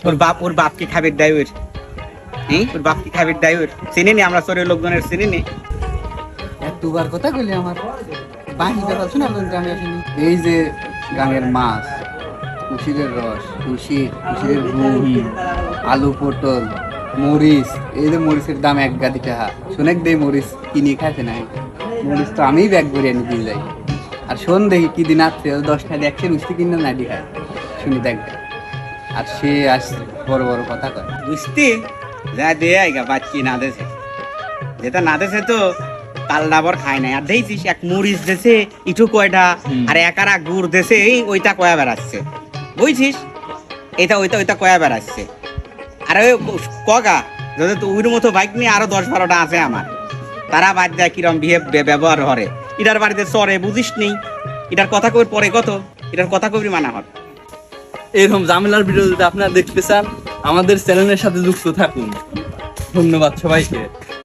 ওর বাপ কি খাবের ড্রাইভার? ওর বাপ কি খাবের ড্রাইভার? চিনি নি আমরা চোরের লোকজনের চিনি নি। দুবার কথা কইলি আমার বাকি কথা শোনা গ্রামে আসেনি। এই যে গ্রামের মাছ, কুশিরের রস, কুশিরের গুড়, আলু পটল, মরিচ। এই যে মরিচের দাম 1 গাদি টাকা। শোনেক দেই মরিচ কিনে খাইতে নাই, মরিচ তো আমি ব্যাগ ভরে এনে দিয়ে যাই। আর শোন দেখি কি দিন আসছে 10 টাকা 100 মিষ্টি কিনে নাডি খায়, শুনি দেখ। আর সে আসছে বড় বড় কথা কয় বুঝতে যা দে আইগা বাচ্চি না দেছে, যেটা না দেছে তো পাল্লাবর খায় নাই। আর দেখছিস এক মরিচ দেছে ইটু কয়টা, আর একারা গুড় দেছে ওইটা কয়া বেড়াচ্ছে, বুঝছিস? এটা ওইটা কয়া বেড়াচ্ছে। আর ওই কগা যদি তো ওইর মতো বাইক নিয়ে আরো 10-12টা আছে আমার, তারা বাদ দেয় কিরম ব্যবহার করে। এটার বাড়িতে চরে বুঝিস নেই, এটার কথা কবির পরে কত, এটার কথা কবির মানা হয়। এরকম ঝামেলার ভিডিও যদি আপনারা দেখতে চান আমাদের চ্যানেলের সাথে যুক্ত থাকুন। ধন্যবাদ সবাইকে।